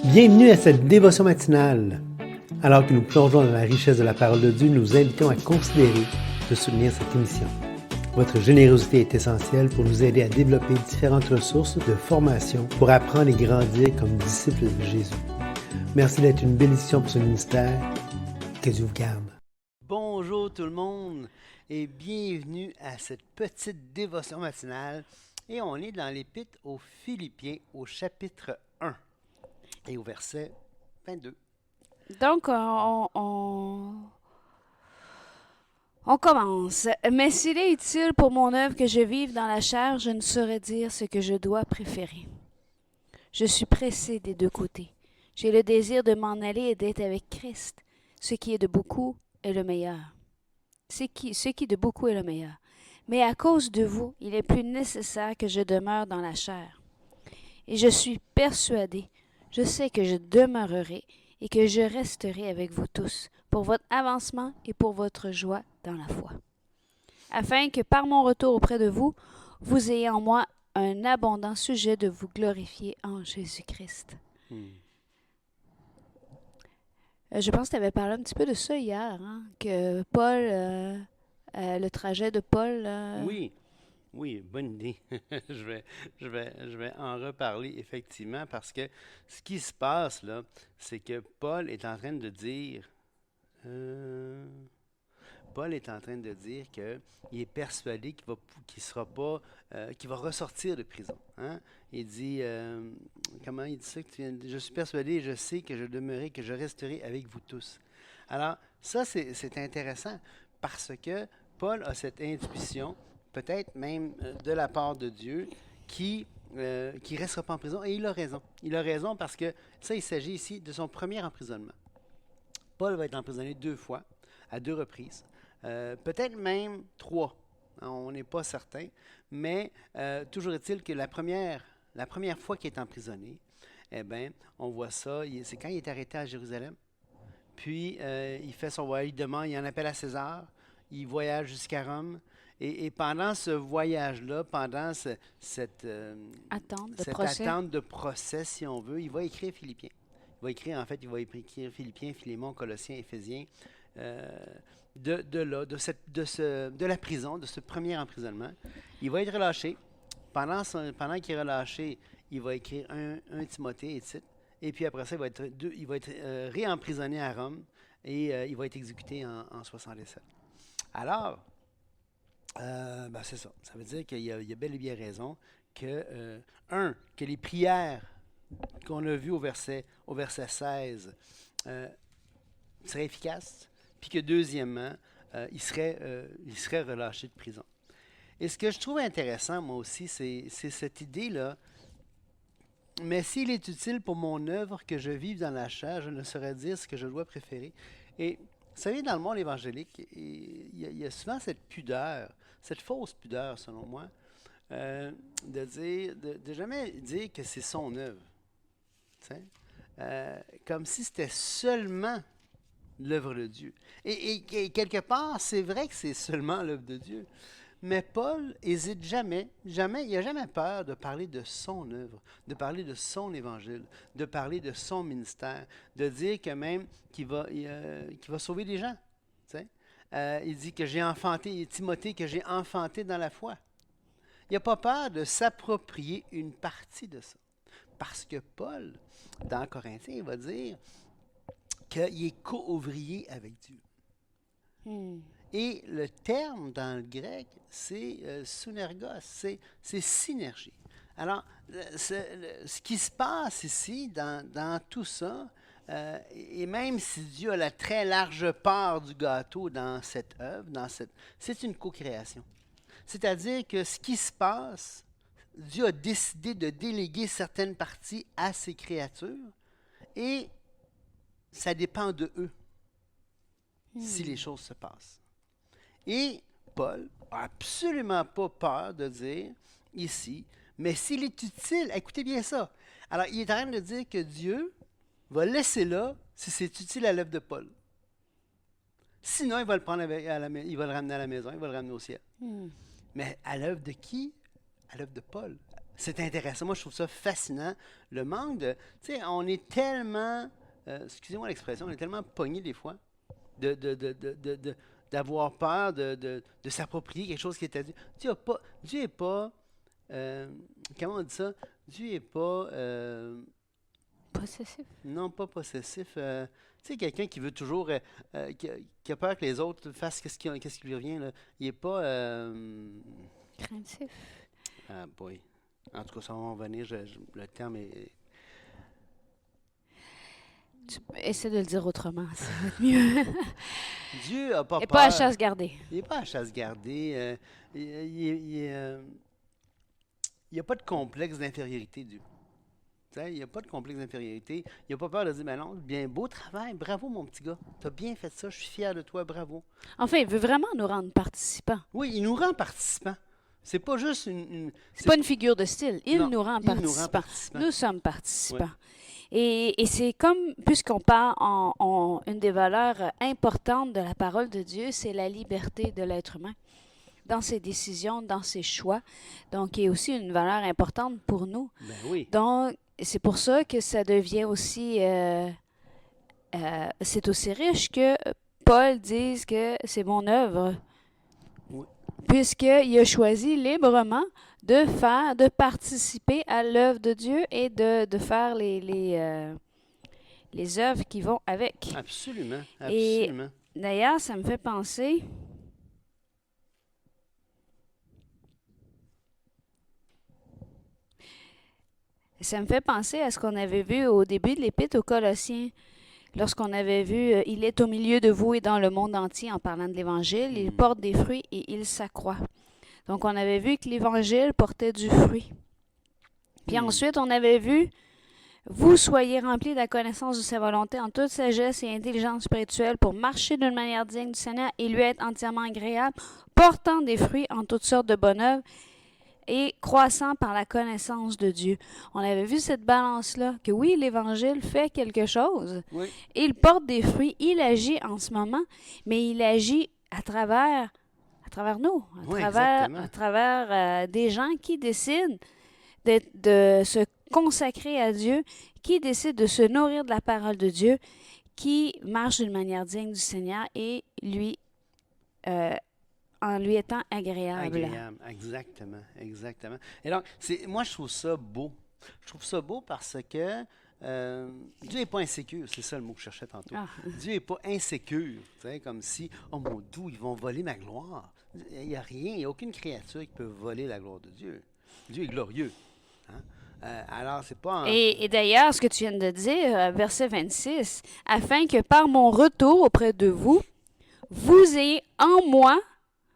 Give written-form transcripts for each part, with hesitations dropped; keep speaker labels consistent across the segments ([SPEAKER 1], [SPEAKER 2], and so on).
[SPEAKER 1] Bienvenue à cette dévotion matinale. Alors que nous plongeons dans la richesse de la parole de Dieu, nous vous invitons à considérer de soutenir cette émission. Votre générosité est essentielle pour nous aider à développer différentes ressources de formation pour apprendre et grandir comme disciples de Jésus. Merci d'être une bénédiction pour ce ministère. Que Dieu vous garde. Bonjour tout le monde et bienvenue à cette petite dévotion matinale. Et on est dans l'Épître aux Philippiens au chapitre 1 et au verset 22.
[SPEAKER 2] Donc, on commence. Mais s'il est utile pour mon œuvre que je vive dans la chair, je ne saurais dire ce que je dois préférer. Je suis pressé des deux côtés. J'ai le désir de m'en aller et d'être avec Christ. Ce qui est de beaucoup est le meilleur. Ce qui de beaucoup est le meilleur. Mais à cause de vous, il est plus nécessaire que je demeure dans la chair. Et je suis persuadé, je sais que je demeurerai et que je resterai avec vous tous, pour votre avancement et pour votre joie dans la foi. Afin que par mon retour auprès de vous, vous ayez en moi un abondant sujet de vous glorifier en Jésus-Christ. Je pense que tu avais parlé un petit peu de ça hier, hein, que Paul, le trajet de Paul...
[SPEAKER 1] Oui, bonne idée. je vais en reparler effectivement parce que ce qui se passe là, c'est que Paul est en train de dire, qu'il est persuadé qu'il sera pas, qu'il va ressortir de prison. Hein? Il dit, comment il dit ça? Je suis persuadé et je sais que je demeurerai, que je resterai avec vous tous. Alors, ça, c'est intéressant parce que Paul a cette intuition, peut-être même de la part de Dieu, qui ne restera pas en prison. Et il a raison. Il a raison parce que ça, il s'agit ici de son premier emprisonnement. Paul va être emprisonné 2 fois, à 2 reprises. Peut-être même 3. On n'est pas certain. Mais toujours est-il que la première fois qu'il est emprisonné, eh bien, on voit ça, c'est quand il est arrêté à Jérusalem. Puis, il fait son voyage, il en appelle à César. Il voyage jusqu'à Rome. Et pendant ce voyage-là, pendant cette attente de procès, si on veut, il va écrire Philippiens. Il va écrire Philippiens, Philémon, Colossiens, Éphésiens, de la prison, de ce premier emprisonnement. Il va être relâché. Pendant qu'il est relâché, il va écrire 1 Timothée et Tite. Et puis après ça, il va être réemprisonné à Rome et il va être exécuté en 67. Alors, c'est ça. Ça veut dire qu'il y a bel et bien raison que, que les prières qu'on a vues au verset 16 seraient efficaces, puis que deuxièmement, il serait relâché de prison. Et ce que je trouve intéressant, moi aussi, c'est cette idée-là. Mais s'il est utile pour mon œuvre que je vive dans la chair, je ne saurais dire ce que je dois préférer. Et vous savez, dans le monde évangélique, il y a souvent cette pudeur, cette fausse pudeur, selon moi, de jamais dire que c'est son œuvre. Comme si c'était seulement l'œuvre de Dieu. Et quelque part, c'est vrai que c'est seulement l'œuvre de Dieu. Mais Paul n'hésite jamais, il n'a jamais peur de parler de son œuvre, de parler de son évangile, de parler de son ministère, de dire que même qu'il va sauver des gens. Il dit que j'ai enfanté, Timothée, que j'ai enfanté dans la foi. Il n'a pas peur de s'approprier une partie de ça. Parce que Paul, dans Corinthiens, il va dire qu'il est co-ouvrier avec Dieu. Et le terme dans le grec, c'est synergos, c'est synergie. Alors, ce qui se passe ici, dans tout ça, et même si Dieu a la très large part du gâteau dans cette œuvre, c'est une co-création. C'est-à-dire que ce qui se passe, Dieu a décidé de déléguer certaines parties à ses créatures et ça dépend de eux si les choses se passent. Et Paul n'a absolument pas peur de dire ici, mais s'il est utile, écoutez bien ça. Alors, il est en train de dire que Dieu va laisser là si c'est utile à l'œuvre de Paul. Sinon, il va le prendre il va le ramener à la maison, il va le ramener au ciel. Mais à l'œuvre de qui? À l'œuvre de Paul. C'est intéressant. Moi, je trouve ça fascinant. Le manque de... Tu sais, on est tellement... excusez-moi l'expression, on est tellement pogné des fois d'avoir peur de s'approprier quelque chose qui est à Dieu. Dieu est pas comment on dit ça? Dieu est pas...
[SPEAKER 2] Possessif.
[SPEAKER 1] non, pas possessif. Tu sais, quelqu'un qui veut toujours... qui a peur que les autres fassent qu'est-ce qui lui revient, là. Il est pas...
[SPEAKER 2] Craintif.
[SPEAKER 1] ah, boy. En tout cas, ça va en venir. Le terme est...
[SPEAKER 2] Essaie de le dire autrement, ça va être mieux.
[SPEAKER 1] Dieu n'a pas
[SPEAKER 2] Et
[SPEAKER 1] peur.
[SPEAKER 2] pas à chasse gardée.
[SPEAKER 1] Il n'est pas à chasse gardée. Il n'y a pas de complexe d'infériorité, Dieu. Tu sais, il n'y a pas de complexe d'infériorité. Il n'a pas peur de dire, ben non, bien beau travail, bravo mon petit gars. Tu as bien fait ça, je suis fier de toi, bravo.
[SPEAKER 2] Enfin, il veut vraiment nous rendre participants.
[SPEAKER 1] Oui, il nous rend participants. C'est pas juste
[SPEAKER 2] C'est pas une figure de style. Il
[SPEAKER 1] non,
[SPEAKER 2] nous rend
[SPEAKER 1] il nous rend
[SPEAKER 2] participants.
[SPEAKER 1] participants.
[SPEAKER 2] Nous sommes participants. Et c'est comme, puisqu'on parle une des valeurs importantes de la parole de Dieu, c'est la liberté de l'être humain dans ses décisions, dans ses choix. Donc, il y a aussi une valeur importante pour nous.
[SPEAKER 1] Ben oui.
[SPEAKER 2] Donc, c'est pour ça que ça devient aussi... c'est aussi riche que Paul dise que c'est mon œuvre.
[SPEAKER 1] Oui.
[SPEAKER 2] Puisqu'il a choisi librement de participer à l'œuvre de Dieu et de faire les œuvres qui vont avec.
[SPEAKER 1] Absolument,
[SPEAKER 2] Et
[SPEAKER 1] absolument.
[SPEAKER 2] d'ailleurs, ça me fait penser... Ça me fait penser à ce qu'on avait vu au début de l'Épître aux Colossiens. Lorsqu'on avait vu « Il est au milieu de vous et dans le monde entier » en parlant de l'Évangile, il porte des fruits et il s'accroît. Donc, on avait vu que l'Évangile portait du fruit. Puis ensuite, on avait vu « Vous soyez remplis de la connaissance de sa volonté en toute sagesse et intelligence spirituelle pour marcher d'une manière digne du Seigneur et lui être entièrement agréable, portant des fruits en toutes sortes de bonnes œuvres et croissant par la connaissance de Dieu. » On avait vu cette balance-là, que oui, l'Évangile fait quelque chose,
[SPEAKER 1] Oui.
[SPEAKER 2] il porte des fruits, il agit en ce moment, mais il agit à travers nous,
[SPEAKER 1] Oui,
[SPEAKER 2] à travers des gens qui décident de se consacrer à Dieu, qui décident de se nourrir de la parole de Dieu, qui marchent d'une manière digne du Seigneur et en lui étant agréable.
[SPEAKER 1] Agréable, exactement, exactement. Et donc, moi, je trouve ça beau. Je trouve ça beau parce que Dieu n'est pas insécure, c'est ça le mot que je cherchais tantôt.
[SPEAKER 2] Ah.
[SPEAKER 1] Dieu n'est pas insécure, tu sais, comme si, oh mon Dieu, ils vont voler ma gloire. Il n'y a rien, il n'y a aucune créature qui peut voler la gloire de Dieu. Dieu est glorieux. Hein? Alors, c'est pas...
[SPEAKER 2] Et d'ailleurs, ce que tu viens de dire, verset 26, « Afin que par mon retour auprès de vous, vous ayez en moi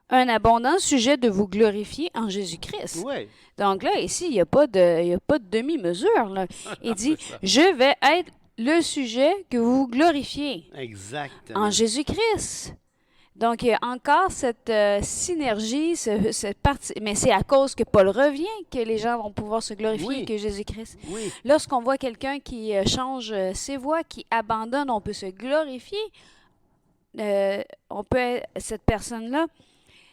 [SPEAKER 2] un abondant sujet de vous glorifier en Jésus-Christ. »
[SPEAKER 1] Oui.
[SPEAKER 2] Donc là, ici, il n'y a pas de demi-mesure, là. Il dit, « Je vais être le sujet que vous glorifiez
[SPEAKER 1] Exactement.
[SPEAKER 2] en Jésus-Christ. » Donc, il y a encore cette synergie, cette partie, mais c'est à cause que Paul revient que les gens vont pouvoir se glorifier
[SPEAKER 1] Oui.
[SPEAKER 2] que Jésus-Christ.
[SPEAKER 1] Oui.
[SPEAKER 2] Lorsqu'on voit quelqu'un qui change ses voies, qui abandonne, on peut se glorifier. Cette personne-là,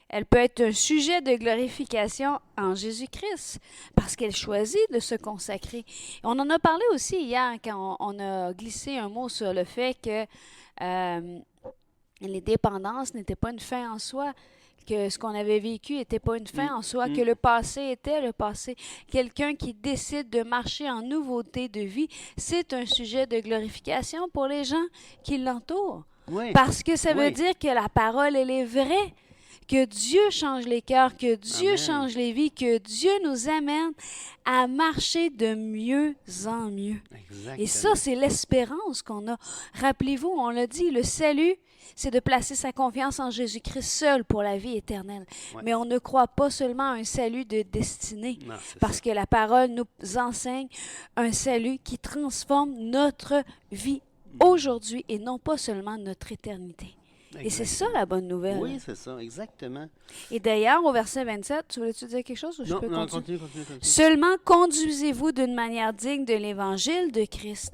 [SPEAKER 2] elle peut être un sujet de glorification en Jésus-Christ parce qu'elle choisit de se consacrer. On en a parlé aussi hier quand on a glissé un mot sur le fait que les dépendances n'étaient pas une fin en soi, que ce qu'on avait vécu n'était pas une fin en soi, que le passé était le passé. Quelqu'un qui décide de marcher en nouveauté de vie, c'est un sujet de glorification pour les gens qui l'entourent.
[SPEAKER 1] Oui.
[SPEAKER 2] Parce que ça veut dire que la parole, elle est vraie, que Dieu change les cœurs, que Dieu change les vies, que Dieu nous amène à marcher de mieux en mieux.
[SPEAKER 1] Exactement.
[SPEAKER 2] Et ça, c'est l'espérance qu'on a. Rappelez-vous, on l'a dit, le salut, c'est de placer sa confiance en Jésus-Christ seul pour la vie éternelle.
[SPEAKER 1] Ouais.
[SPEAKER 2] Mais on ne croit pas seulement à un salut de destinée,
[SPEAKER 1] Non,
[SPEAKER 2] parce que la parole nous enseigne un salut qui transforme notre vie aujourd'hui et non pas seulement notre éternité.
[SPEAKER 1] Exactement.
[SPEAKER 2] Et c'est ça la bonne nouvelle.
[SPEAKER 1] Oui, c'est ça, exactement.
[SPEAKER 2] Et d'ailleurs, au verset 27, tu voulais-tu dire quelque chose ou je peux
[SPEAKER 1] Non,
[SPEAKER 2] continuer?
[SPEAKER 1] continue.
[SPEAKER 2] Seulement conduisez-vous d'une manière digne de l'évangile de Christ,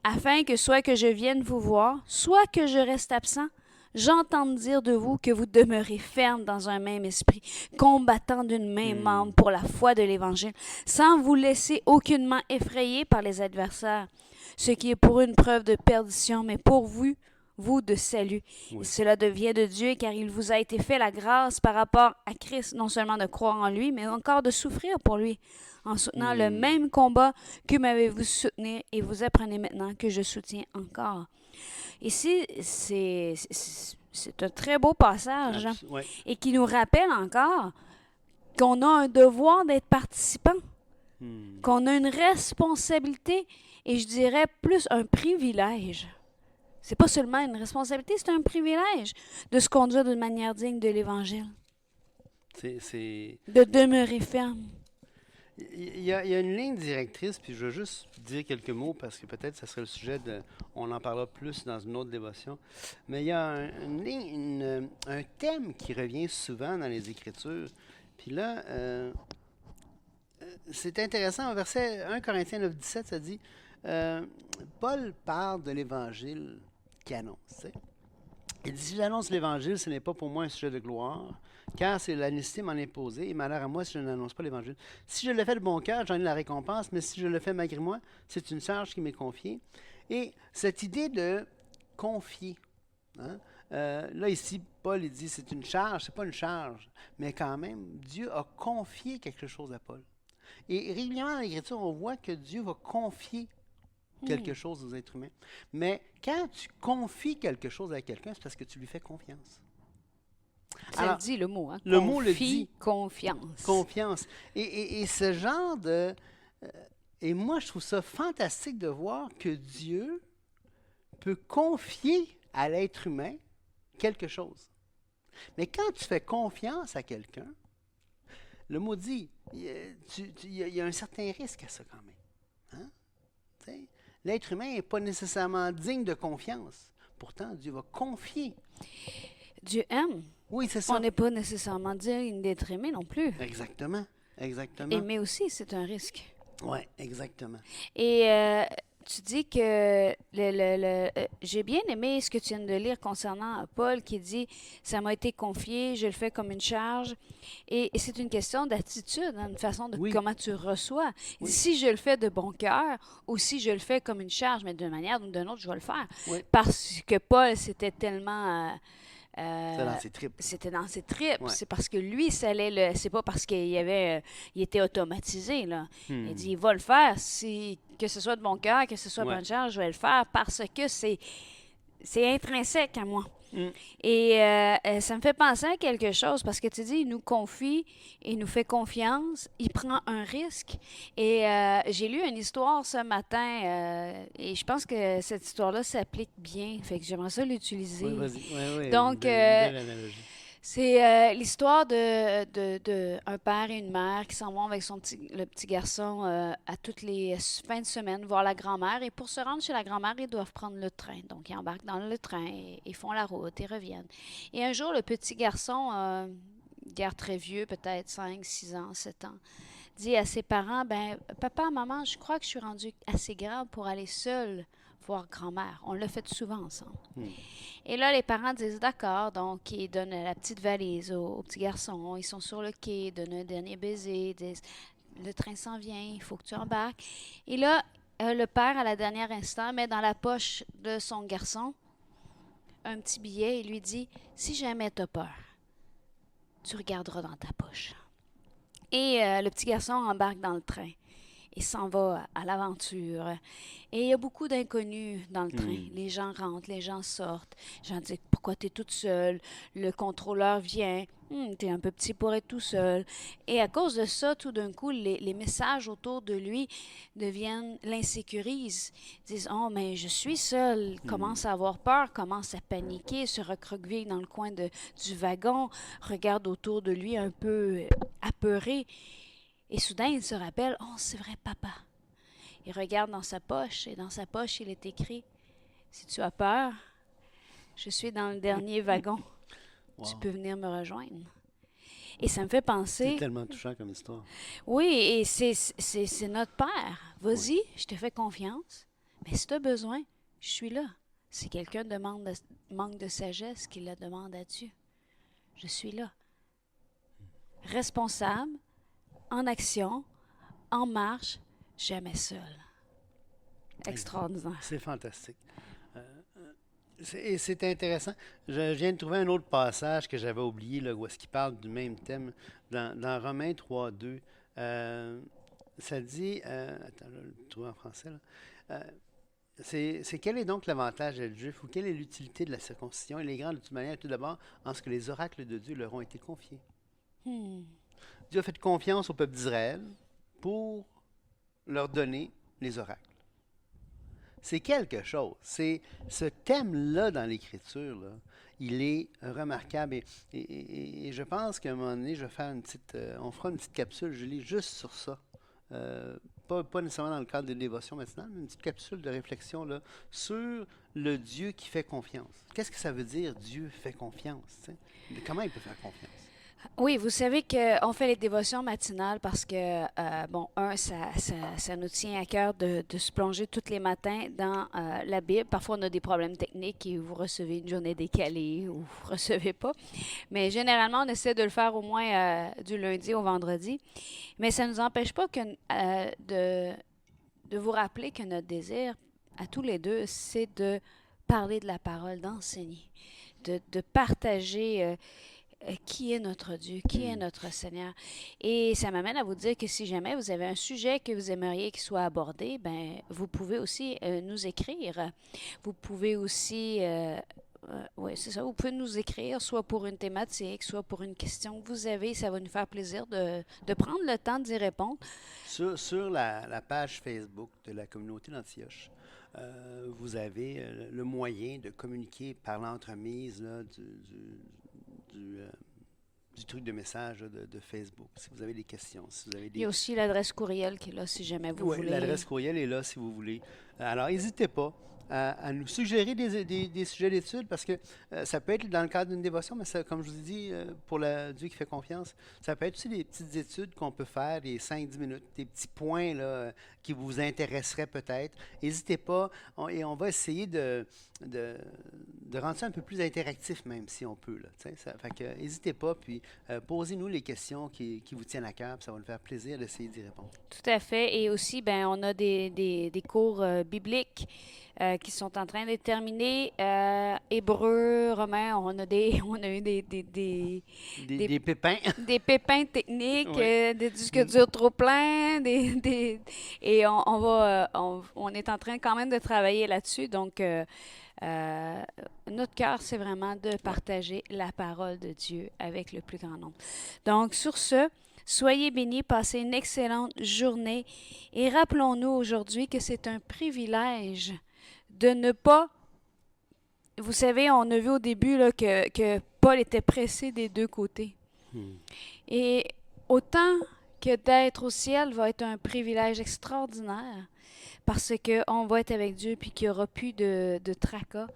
[SPEAKER 2] afin que soit que je vienne vous voir, soit que je reste absent, J'entends dire de vous que vous demeurez ferme dans un même esprit, combattant d'une main membre pour la foi de l'Évangile, sans vous laisser aucunement effrayer par les adversaires, ce qui est pour eux une preuve de perdition, mais pour vous de salut.
[SPEAKER 1] Oui.
[SPEAKER 2] Et cela devient de Dieu, car il vous a été fait la grâce par rapport à Christ, non seulement de croire en lui, mais encore de souffrir pour lui, en soutenant le même combat que m'avez-vous soutenu, et vous apprenez maintenant que je soutiens encore. Ici, c'est un très beau passage
[SPEAKER 1] Ouais.
[SPEAKER 2] et qui nous rappelle encore qu'on a un devoir d'être participant, qu'on a une responsabilité et je dirais plus un privilège. C'est pas seulement une responsabilité, c'est un privilège de se conduire d'une manière digne de l'Évangile,
[SPEAKER 1] C'est...
[SPEAKER 2] de demeurer ferme.
[SPEAKER 1] Il y a une ligne directrice, puis je veux juste dire quelques mots parce que peut-être ça serait le sujet de. On en parlera plus dans une autre dévotion. Mais il y a une ligne, un thème qui revient souvent dans les Écritures. Puis là, c'est intéressant. Au verset 1 Corinthiens 9, 17, ça dit Paul parle de l'Évangile qu'il annonce. T'sais. Il dit, si j'annonce l'Évangile, ce n'est pas pour moi un sujet de gloire, car c'est la nécessité m'en imposer, et malheur à moi si je n'annonce pas l'Évangile. Si je le fais de bon cœur, j'en ai la récompense, mais si je le fais malgré moi, c'est une charge qui m'est confiée. Et cette idée de confier, hein, là ici, Paul il dit, c'est une charge, c'est pas une charge, mais quand même, Dieu a confié quelque chose à Paul. Et régulièrement dans l'Écriture, on voit que Dieu va confier quelque chose aux êtres humains. Mais quand tu confies quelque chose à quelqu'un, c'est parce que tu lui fais confiance.
[SPEAKER 2] Ça
[SPEAKER 1] Alors,
[SPEAKER 2] le dit le mot, hein?
[SPEAKER 1] le mot le dit.
[SPEAKER 2] Confiance.
[SPEAKER 1] Confiance. Et ce genre de... et moi, je trouve ça fantastique de voir que Dieu peut confier à l'être humain quelque chose. Mais quand tu fais confiance à quelqu'un, le mot dit, il y a un certain risque à ça quand même. Hein? T'sais? L'être humain n'est pas nécessairement digne de confiance. Pourtant, Dieu va confier.
[SPEAKER 2] Dieu aime.
[SPEAKER 1] Oui, c'est ça.
[SPEAKER 2] On n'est pas nécessairement digne d'être aimé non plus.
[SPEAKER 1] Exactement. Exactement.
[SPEAKER 2] Aimer aussi, c'est un risque.
[SPEAKER 1] Oui, exactement.
[SPEAKER 2] Et tu dis que j'ai bien aimé ce que tu viens de lire concernant Paul qui dit « ça m'a été confié, je le fais comme une charge ». Et c'est une question d'attitude, hein, une façon de comment tu reçois.
[SPEAKER 1] Oui.
[SPEAKER 2] Si je le fais de bon cœur ou si je le fais comme une charge, mais d'une manière ou d'une autre, je vais le faire.
[SPEAKER 1] Oui.
[SPEAKER 2] Parce que Paul, c'était tellement...
[SPEAKER 1] c'est dans ses tripes.
[SPEAKER 2] C'était dans ses tripes.
[SPEAKER 1] Ouais.
[SPEAKER 2] C'est parce que lui, ça allait c'est pas parce qu'il il était automatisé, là. Il dit, il va le faire. Que ce soit de bon cœur, que ce soit de bonne charge, je vais le faire parce que c'est intrinsèque à moi. Et ça me fait penser à quelque chose parce que tu dis, il nous confie, il nous fait confiance, il prend un risque. Et j'ai lu une histoire ce matin et je pense que cette histoire-là s'applique bien. Fait que j'aimerais ça l'utiliser.
[SPEAKER 1] Oui, vas-y. Oui,
[SPEAKER 2] Donc,
[SPEAKER 1] belle analogie.
[SPEAKER 2] c'est l'histoire de un père et une mère qui s'en vont avec le petit garçon à toutes les fins de semaine voir la grand-mère. Et pour se rendre chez la grand-mère, ils doivent prendre le train. Donc, ils embarquent dans le train, ils font la route et reviennent. Et un jour, le petit garçon, guère très vieux, peut-être 5, 6 ans, 7 ans, dit à ses parents, ben papa, maman, je crois que je suis rendu assez grand pour aller seul voir grand-mère. On l'a fait souvent ensemble. Et là, les parents disent d'accord, donc ils donnent la petite valise au petit garçon. Ils sont sur le quai, ils donnent un dernier baiser, ils disent le train s'en vient, il faut que tu embarques. Et là, le père, à la dernière instant, met dans la poche de son garçon un petit billet et lui dit si jamais tu as peur, tu regarderas dans ta poche. Et le petit garçon embarque dans le train. Il s'en va à l'aventure. Et il y a beaucoup d'inconnus dans le train. Les gens rentrent, les gens sortent. Les gens disent pourquoi tu es toute seule. Le contrôleur vient. Tu es un peu petit pour être tout seul. Et à cause de ça, tout d'un coup, les messages autour de lui l'insécurisent. Ils disent oh, mais je suis seul. Commence à avoir peur, commence à paniquer, se recroqueviller dans le coin du wagon, regarde autour de lui un peu apeuré. Et soudain, il se rappelle, « Oh, c'est vrai, papa. » Il regarde dans sa poche, et dans sa poche, il est écrit, « Si tu as peur, je suis dans le dernier wagon. Wow. Tu peux venir me rejoindre. » Et ça me fait penser...
[SPEAKER 1] C'est tellement touchant comme histoire.
[SPEAKER 2] Oui, et c'est notre Père. Vas-y, je te fais confiance. Mais si tu as besoin, je suis là. Si quelqu'un manque de sagesse, qu'il la demande à Dieu. Je suis là. Responsable, en action, en marche, jamais seul. Extraordinaire.
[SPEAKER 1] C'est fantastique. Et c'est intéressant. Je viens de trouver un autre passage que j'avais oublié, là, où est-ce qu'il parle du même thème. Dans Romains 3:2, ça dit, attends, je vais le trouver en français, là. C'est quel est donc l'avantage d'être juif ou quelle est l'utilité de la circoncision? Il est grand de toute manière, tout d'abord, en ce que les oracles de Dieu leur ont été confiés. Dieu a fait confiance au peuple d'Israël pour leur donner les oracles. C'est quelque chose. C'est ce thème-là dans l'Écriture, là, il est remarquable. Et je pense qu'à un moment donné, je vais faire on fera une petite capsule, je lis juste sur ça. Pas nécessairement dans le cadre des dévotions maintenant, mais une petite capsule de réflexion là, sur le Dieu qui fait confiance. Qu'est-ce que ça veut dire, Dieu fait confiance? T'sais? Comment il peut faire confiance?
[SPEAKER 2] Oui, vous savez qu'on fait les dévotions matinales parce que, ça nous tient à cœur de se plonger tous les matins dans la Bible. Parfois, on a des problèmes techniques et vous recevez une journée décalée ou vous ne recevez pas. Mais généralement, on essaie de le faire au moins du lundi au vendredi. Mais ça ne nous empêche pas de vous rappeler que notre désir, à tous les deux, c'est de parler de la parole, d'enseigner, de partager qui est notre Dieu, qui est notre Seigneur. Et ça m'amène à vous dire que si jamais vous avez un sujet que vous aimeriez qu'il soit abordé, ben vous pouvez aussi nous écrire. Vous pouvez aussi, oui, c'est ça, vous pouvez nous écrire, soit pour une thématique, soit pour une question que vous avez. Ça va nous faire plaisir de prendre le temps d'y répondre.
[SPEAKER 1] Sur la page Facebook de la communauté d'Antioche, vous avez le moyen de communiquer par l'entremise là, du truc de message là, de Facebook. Si vous avez des questions, si vous avez des...
[SPEAKER 2] Il y a aussi l'adresse courriel qui est là si jamais vous voulez.
[SPEAKER 1] L'adresse courriel est là si vous voulez. Alors, n'hésitez pas à nous suggérer des sujets d'études parce que ça peut être dans le cadre d'une dévotion, mais ça, comme je vous ai dit, pour Dieu qui fait confiance, ça peut être aussi des petites études qu'on peut faire, des 5-10 minutes, des petits points là, qui vous intéresseraient peut-être. N'hésitez pas, et on va essayer de rendre ça un peu plus interactif même si on peut. Là, fait que n'hésitez pas, puis posez-nous les questions qui vous tiennent à cœur, puis ça va nous faire plaisir d'essayer d'y répondre.
[SPEAKER 2] Tout à fait. Et aussi, ben, on a des cours bibliques qui sont en train d'être terminés. Hébreu, romain, on a eu
[SPEAKER 1] Des pépins.
[SPEAKER 2] Des pépins techniques,
[SPEAKER 1] Oui.
[SPEAKER 2] des disques durs trop pleins, et on est en train quand même de travailler là-dessus. Donc, notre cœur, c'est vraiment de partager la parole de Dieu avec le plus grand nombre. Donc, sur ce, soyez bénis, passez une excellente journée et rappelons-nous aujourd'hui que c'est un privilège de ne pas... Vous savez, on a vu au début là, que Paul était pressé des deux côtés. Et autant que d'être au ciel va être un privilège extraordinaire parce qu'on va être avec Dieu puis qu'il n'y aura plus de tracas.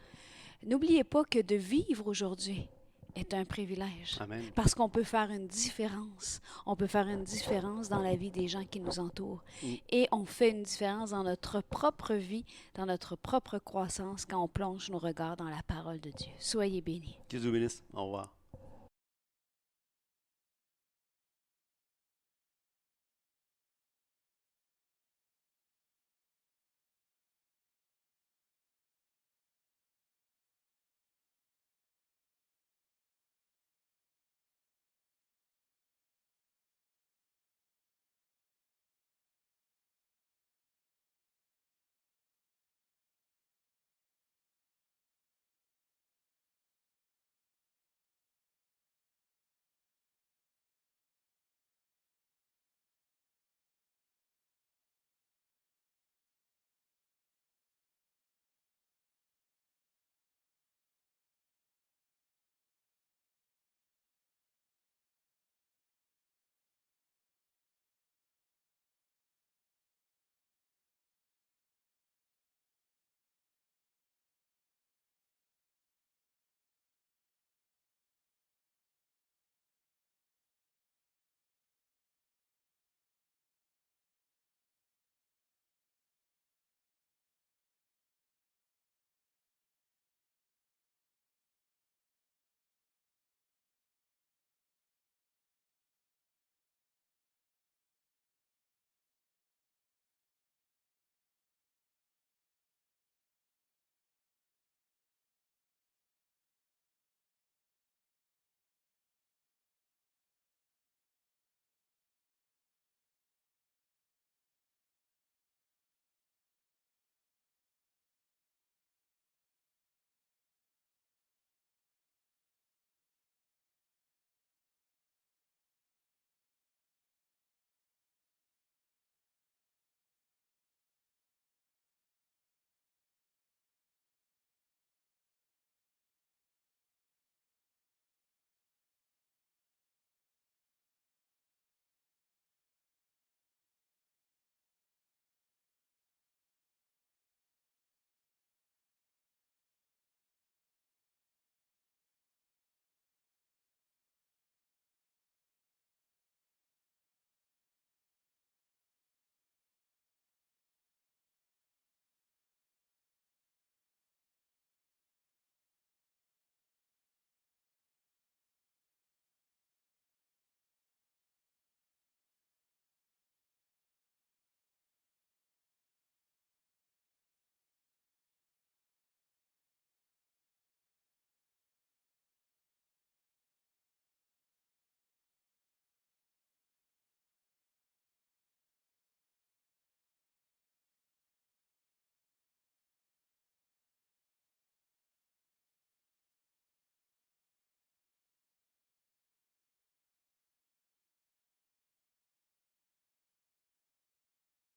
[SPEAKER 2] N'oubliez pas que de vivre aujourd'hui est un privilège.
[SPEAKER 1] Amen.
[SPEAKER 2] Parce qu'on peut faire une différence. On peut faire une différence dans la vie des gens qui nous entourent. Et on fait une différence dans notre propre vie, dans notre propre croissance quand on plonge nos regards dans la parole de Dieu. Soyez bénis.
[SPEAKER 1] Dieu vous bénisse. Au revoir.